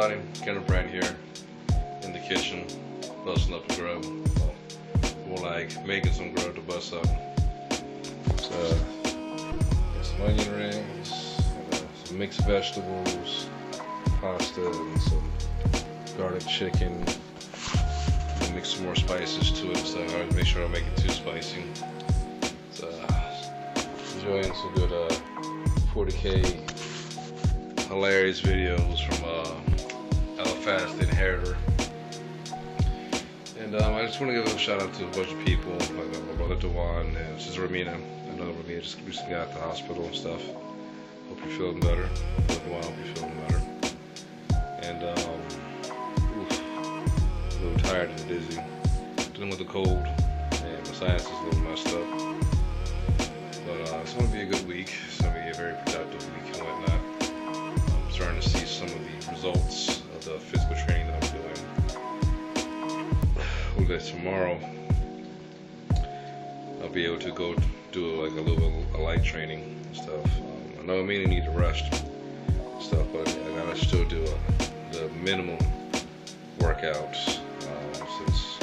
everybody, Kane here in the kitchen, busting up a grill. Well, more like making some grill to bust up. So, got some onion rings, some mixed vegetables, pasta, and some garlic chicken. Mix some more spices to it, so I always make sure I don't make it too spicy. So, enjoying some good 40K hilarious videos from Fast Inheritor. And I just want to give a shout out to a bunch of people, like my brother Dewan and Sister Ramina. I know Ramina just recently got out the hospital and stuff. Hope you're feeling better. Dewan, hope you're feeling better. And a little tired and dizzy. Dealing with the cold, and my sinus is a little messed up. But it's going to be a good week. It's going to be a very productive week and whatnot. I'm starting to see some of the results of the physical training that I'm doing. With tomorrow, I'll be able to go do like a light training and stuff. I know I mainly need to rest and stuff, but I gotta still do the minimum workouts since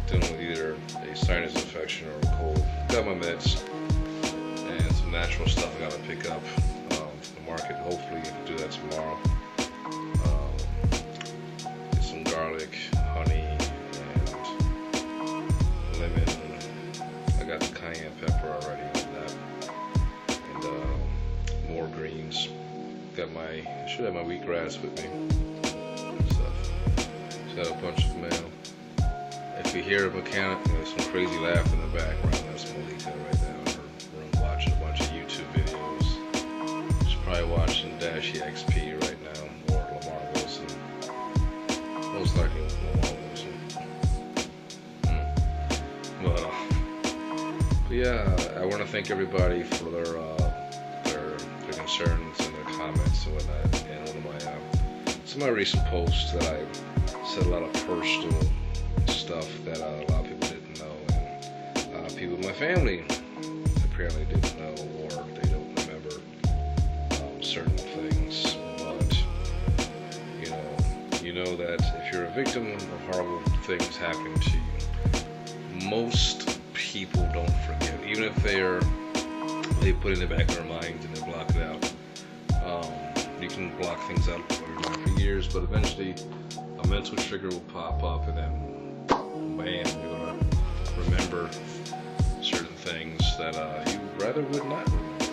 dealing with either a sinus infection or a cold. Got my meds and some natural stuff I gotta pick up from the market. Hopefully, I can do that tomorrow. Get some garlic, honey, and lemon. I got the cayenne pepper already with that, and more greens. Got should have my wheatgrass with me. Got a bunch of mail. If you hear a mechanic, there's some crazy laugh in the background. That's Malika right now in her room watching a bunch of YouTube videos. She's probably watching Dashi XP right now, or Lamar Wilson. Most likely Lamar Wilson. But yeah, I want to thank everybody for their concerns and their comments and whatnot. And one of some of my recent posts that I said a lot of personal stuff that a lot of people didn't know, and people in my family apparently didn't know, or they don't remember certain things. But you know that if you're a victim of horrible things happening to you, most people don't forget, even if they put it in the back of their minds and they block it out. You can block things out for years, but eventually a mental trigger will pop up, and then bam, you're gonna remember certain things that you rather would not remember.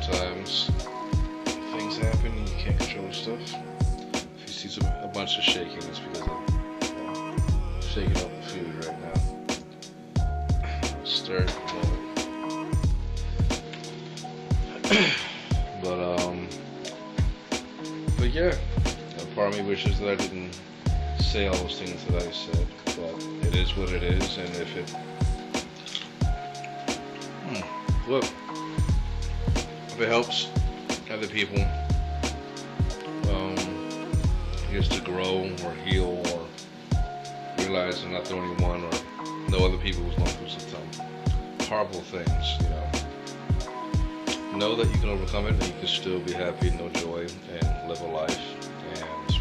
Sometimes things happen and you can't control stuff. If you see a bunch of shaking, it's because I'm shaking up the food right now. Stir it. But yeah, part of me wishes that I didn't say all those things that I said, but it is what it is, and if it helps other people, I guess, to grow or heal or realize they're not the only one, or know other people who's going through some horrible things, know that you can overcome it and you can still be happy and know joy and live a life. And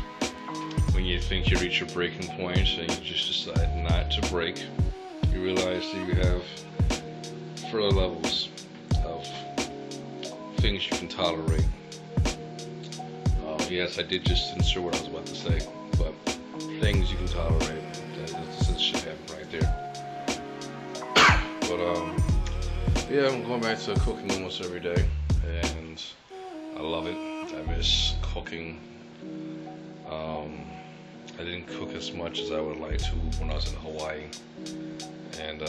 when you think you reach your breaking point and you just decide not to break, you realize that you have further levels of things you can tolerate. Yes, I did just insert what I was about to say, but things you can tolerate, that's shit happen right there. But yeah, I'm going back to cooking almost every day, and I love it. I miss cooking. I didn't cook as much as I would like to when I was in Hawaii, and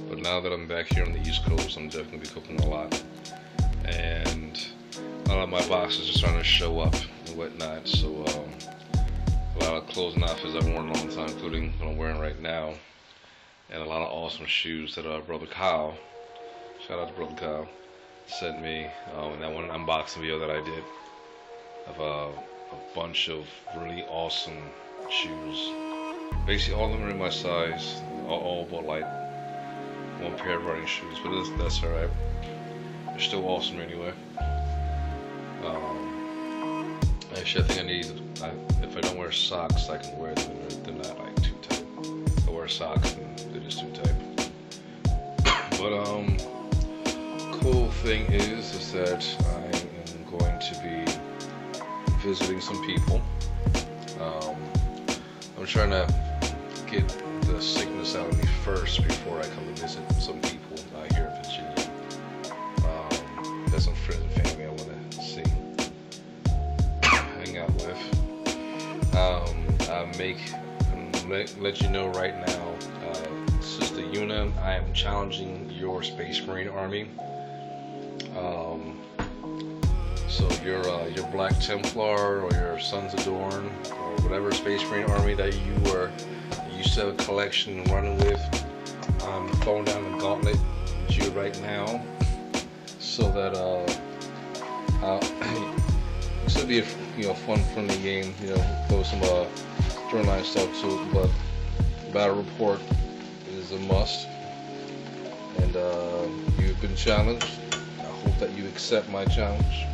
but now that I'm back here on the East Coast, I'm definitely be cooking a lot, and a lot of my boxes are starting to show up and whatnot. So a lot of clothes and outfits I've worn a long time, including what I'm wearing right now. And a lot of awesome shoes that Brother Kyle, shout out to Brother Kyle, sent me in that one unboxing video that I did of a bunch of really awesome shoes. Basically all of them are in my size, all but like one pair of running shoes, but that's alright. They're still awesome anyway. Actually, I think I need. If I don't wear socks, I can wear them. They're not like too tight. If I wear socks, and they're just too tight. But cool thing is that I am going to be visiting some people. I'm trying to get the sickness out of me first before I come to visit some people here in Virginia. Got some friends and family I want to see, hang out with. Let you know right now, Sister Yuna, I am challenging your Space Marine Army. So your Black Templar or your Sons of Dorn or whatever Space Marine Army that you used to have a collection and running with, I'm throwing down the gauntlet with you right now, so that this will be a fun, friendly game. Throw some storyline stuff to it, but battle report is a must. And you've been challenged. I hope that you accept my challenge,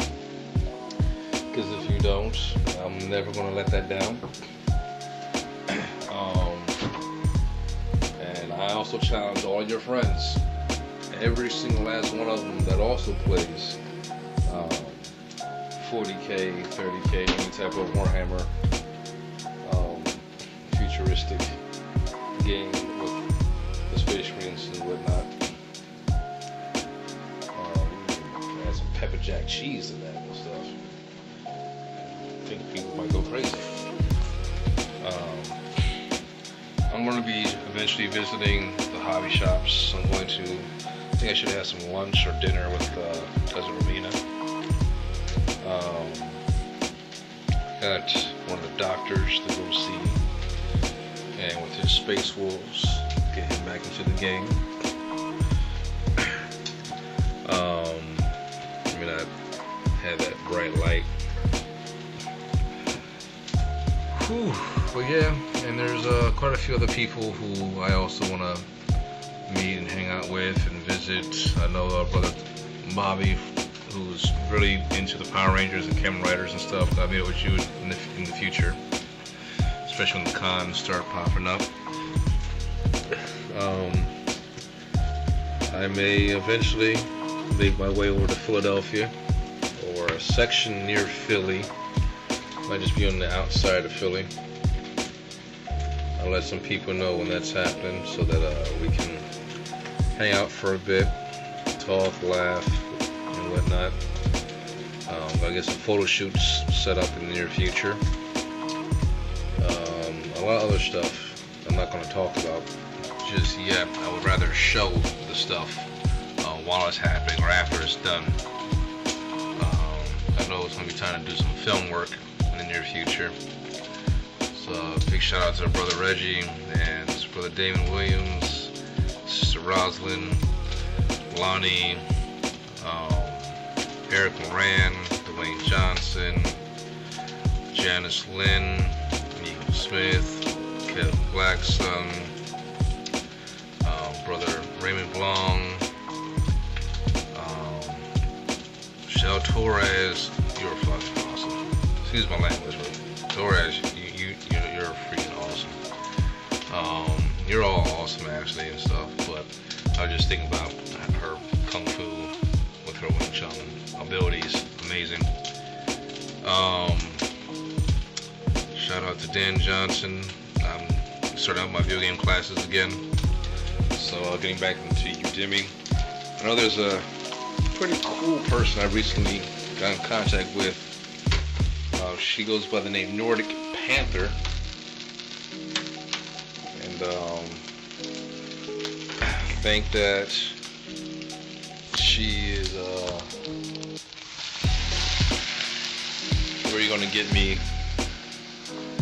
because if you don't, I'm never going to let that down. And I also challenge all your friends, every single last one of them that also plays 40k, 30k, any type of Warhammer futuristic game with the Space Marines and whatnot. Add some pepper jack cheese in that and stuff. I think people might go crazy. I'm going to be eventually visiting the hobby shops. I think I should have some lunch or dinner with Cousin Romina. Got one of the doctors to go see, and with his Space Wolves, get him back into the game. I mean, I had that bright light. Whew. But yeah, and there's quite a few other people who I also want to meet and hang out with and visit. I know our brother Bobby, who's really into the Power Rangers and Kamen Riders and stuff. I'll meet up with you in the future, especially when the cons start popping up. I may eventually make my way over to Philadelphia or a section near Philly. Might just be on the outside of Philly. I'll let some people know when that's happening, so that we can hang out for a bit, talk, laugh, and whatnot. I'll get some photo shoots set up in the near future. A lot of other stuff I'm not going to talk about just yet. I would rather show the stuff while it's happening or after it's done. I know it's going to be time to do some film work in the near future. So big shout out to our brother Reggie and his brother Damon Williams, Sister Rosalind, Lonnie, Eric Moran, Dwayne Johnson, Janice Lynn, Nico Smith, Kevin Blackson, brother Raymond Blong, Michelle Torres. You're fucking awesome. Excuse my language, but Torres, you're freaking awesome. You're all awesome actually and stuff, but I was just thinking about her kung fu with her Wing Chun abilities. Amazing. Shout out to Dan Johnson. I'm starting out my video game classes again, so getting back into Udemy. I know there's a pretty cool person I recently got in contact with. She goes by the name Nordic Panther, and I think that she is really going to get me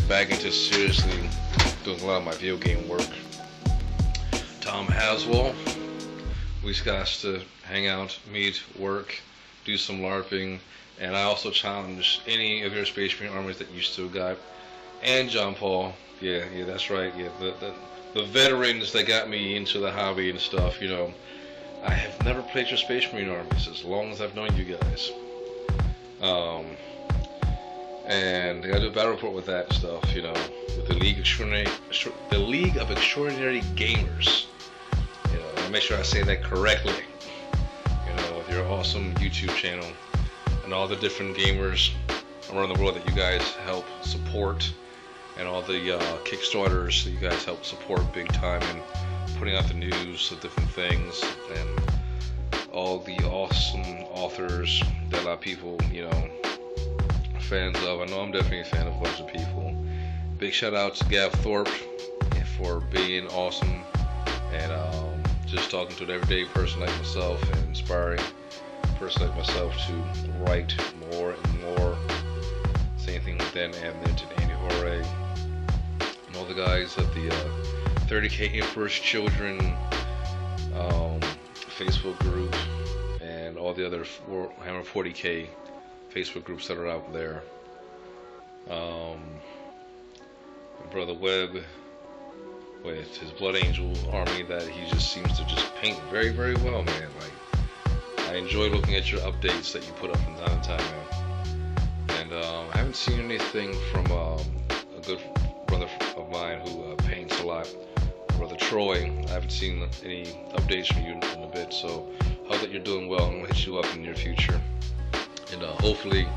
back into seriously doing a lot of my video game work. Tom Haswell, we got to hang out, meet, work, do some LARPing, and I also challenge any of your Space Marine armies that you still got, and John Paul. Yeah, that's right. Yeah, the veterans that got me into the hobby and stuff. I have never played your Space Marine armies as long as I've known you guys. And I gotta do a battle report with that stuff, you know, with the League of Extraordinary Gamers. You know, I'll make sure I say that correctly. You know, with your awesome YouTube channel and all the different gamers around the world that you guys help support, and all the Kickstarters that you guys help support big time, and putting out the news of different things, and all the awesome authors that a lot of people, you know, are fans of. I know I'm definitely a fan of a bunch of people. Big shout out to Gav Thorpe for being awesome, and just talking to an everyday person like myself, and inspiring a person like myself to write more and more. Same thing with Dan Abnett and Andy Horay, and all the guys at the 30K Emperor's Children Facebook group, and all the other 140K Facebook groups that are out there. Brother Webb with his Blood Angel army that he just seems to just paint very, very well, man. Like, I enjoy looking at your updates that you put up from time to time, man. And I haven't seen anything from a good brother of mine who paints a lot, Brother Troy. I haven't seen any updates from you in a bit, so hope that you're doing well, and we'll hit you up in your future. And hopefully,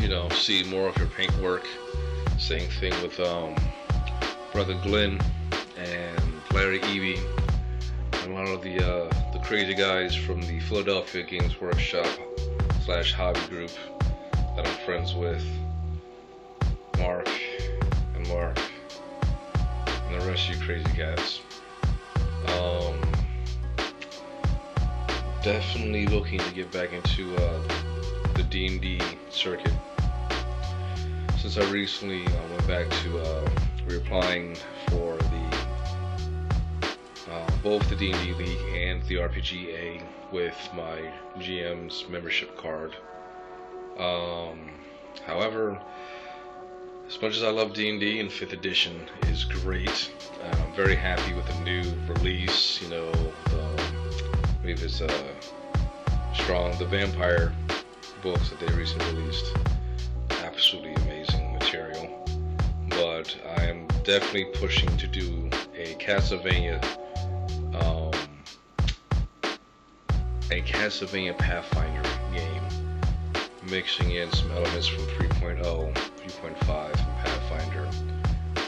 you know, see more of your paint work. Same thing with Brother Glenn and Larry Evie, and a lot of the crazy guys from the Philadelphia Games Workshop / hobby group that I'm friends with, Mark and Mark, and the rest of you crazy guys. Definitely looking to get back into the D&D circuit. Since I recently went back to reapplying for the both the D&D League and the RPGA with my GM's membership card. However, as much as I love D&D, and 5th edition is great, I'm very happy with the new release. You know, I believe it's the Vampire books that they recently released. Absolutely amazing material. But I am definitely pushing to do a Castlevania Pathfinder game, mixing in some elements from 3.0, 3.5, and Pathfinder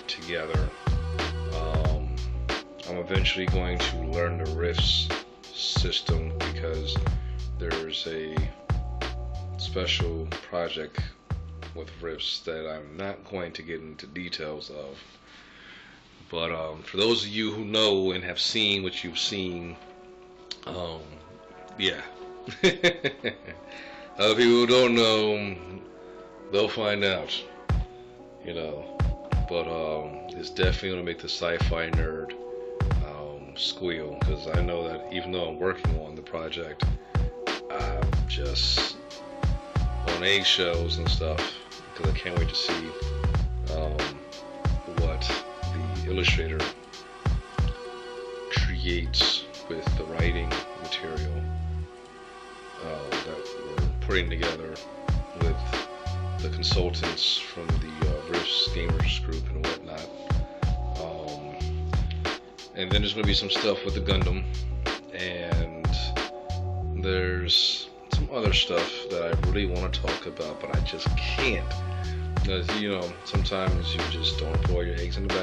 together. I'm eventually going to learn the Rifts system, because there's a special project with Rifts that I'm not going to get into details of. But for those of you who know and have seen what you've seen, yeah. Other people who don't know, they'll find out, you know. But it's definitely going to make the sci-fi nerd squeal, because I know that even though I'm working on the project, I'm just on eggshells and stuff, because I can't wait to see what the illustrator creates with the writing material that we're putting together with the consultants from the Rifts Gamers group and whatnot. And then there's going to be some stuff with the Gundam, and there's some other stuff that I really want to talk about, but I just can't. Because, you know, sometimes you just don't throw your eggs in the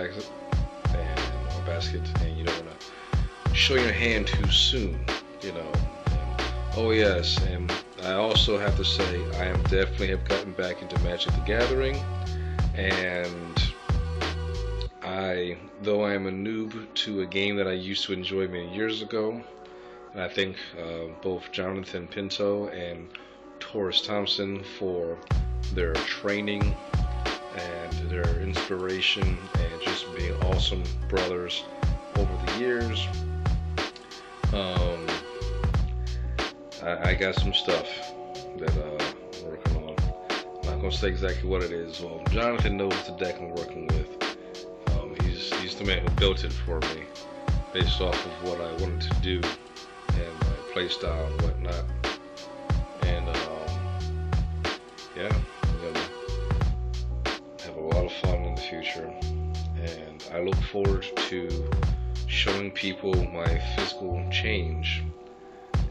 basket, and you don't want to show your hand too soon, you know. And, oh yes, and I also have to say, I am definitely have gotten back into Magic the Gathering, and though I am a noob to a game that I used to enjoy many years ago, and I thank both Jonathan Pinto and Taurus Thompson for their training and their inspiration, and just being awesome brothers over the years. I got some stuff that I'm working on. I'm not going to say exactly what it is. Well, Jonathan knows the deck I'm working with. He's the man who built it for me, based off of what I wanted to do, play style and whatnot. And yeah, I'm gonna have a lot of fun in the future. And I look forward to showing people my physical change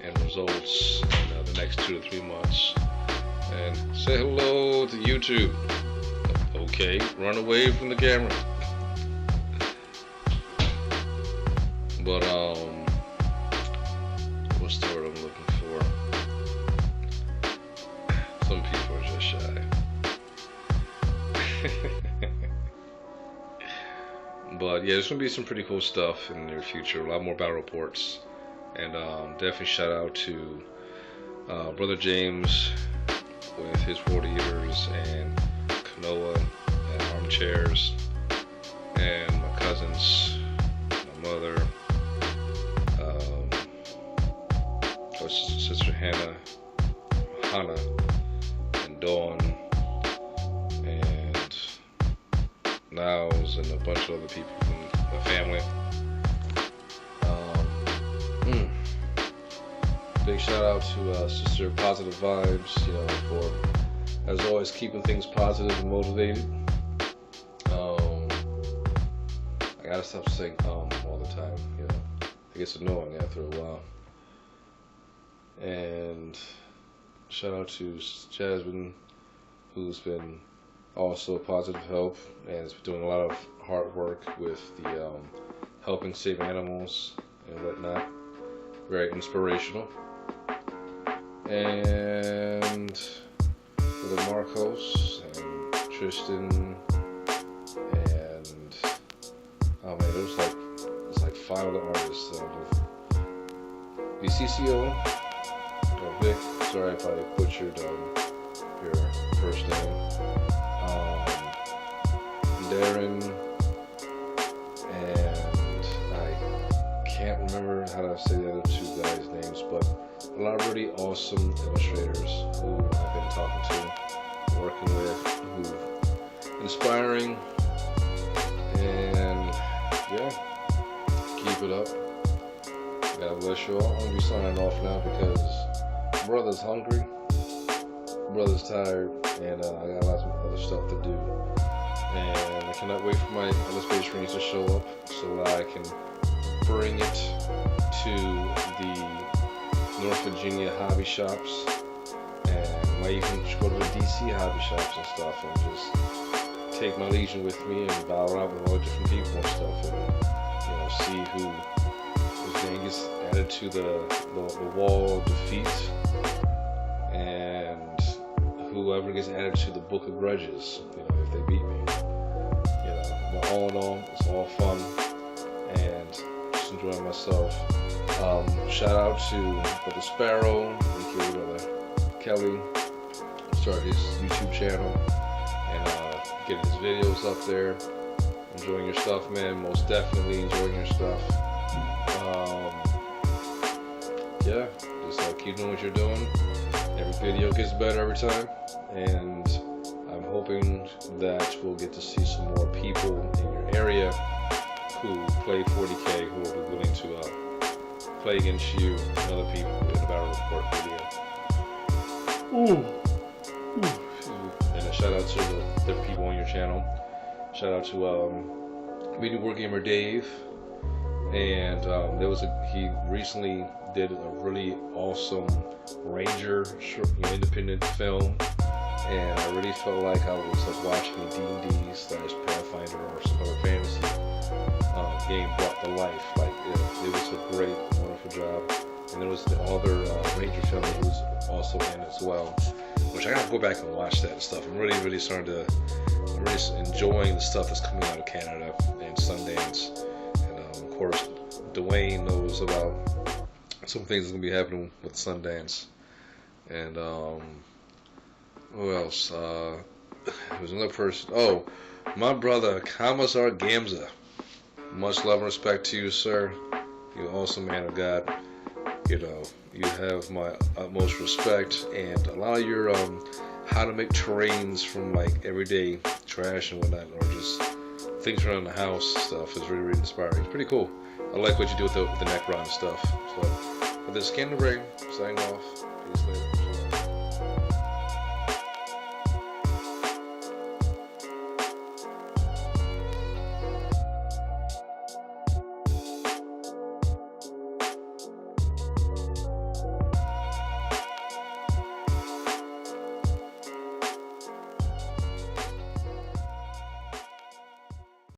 and results in the next 2 to 3 months. And say hello to YouTube. Okay, run away from the camera. But what's the word I'm looking for? Some people are just shy. But yeah, there's gonna be some pretty cool stuff in the near future. A lot more battle reports, and definitely shout out to Brother James with his 40 years, and Kanoa and Armchairs, and my cousins, my mother, Sister Hannah, and Dawn, and Niles, and a bunch of other people from the family. Big shout out to Sister Positive Vibes, you know, for as always keeping things positive and motivated. I gotta stop saying all the time, you know. It gets annoying after a while. And shout out to Jasmine, who's been also a positive help and has been doing a lot of hard work with the helping save animals and whatnot. Very inspirational. And for the Marqus and Tristan, and oh man, it's like 5 other artists. VCCO, Vic, sorry if I butchered your first name. Darren, and I can't remember how to say the other 2 guys' names, but a lot of really awesome illustrators who I've been talking to, working with, who inspiring, and yeah, keep it up. God bless you all. I'm gonna be signing off now because brother's hungry, brother's tired, and I got lots of other stuff to do. And I cannot wait for my other space rings to show up so that I can bring it to the North Virginia hobby shops, and might even go to the DC hobby shops and stuff, and just take my Legion with me and battle out with all the different people and stuff, and you know, see whose name gets added to the wall of defeat, and whoever gets added to the Book of Grudges, you know, if they beat me. You know, but all in all, it's all fun and just enjoying myself. Shout out to Brother Sparrow, aka Brother Kelly, started his YouTube channel and getting his videos up there. Enjoying your stuff, man. Most definitely enjoying your stuff. Yeah, just keep doing what you're doing. Every video gets better every time, and I'm hoping that we'll get to see some more people in your area who play 40K who will be willing to play against you and other people in the battle report video. And a shout out to the different people on your channel. Shout out to Meeting War Gamer Dave, and he recently did a really awesome Ranger independent film, and I really felt like I was watching a D&D/Pathfinder or some other fantasy game brought to life. Like it was a great, wonderful job. And there was the other Ranger film that was also in as well, which I gotta go back and watch that and stuff. I'm really enjoying the stuff that's coming out of Canada and Sundance, and of course Dwayne knows about some things that's gonna be happening with Sundance. And who else? There's another person. Oh, my brother Kamazar Gamza. Much love and respect to you, sir. You're an awesome man of God. You know, you have my utmost respect, and a lot of your how to make terrains from like everyday trash and whatnot, or just things around the house stuff is really, really inspiring. It's pretty cool. I like what you do with the Necron stuff. So But this is Kane signing off.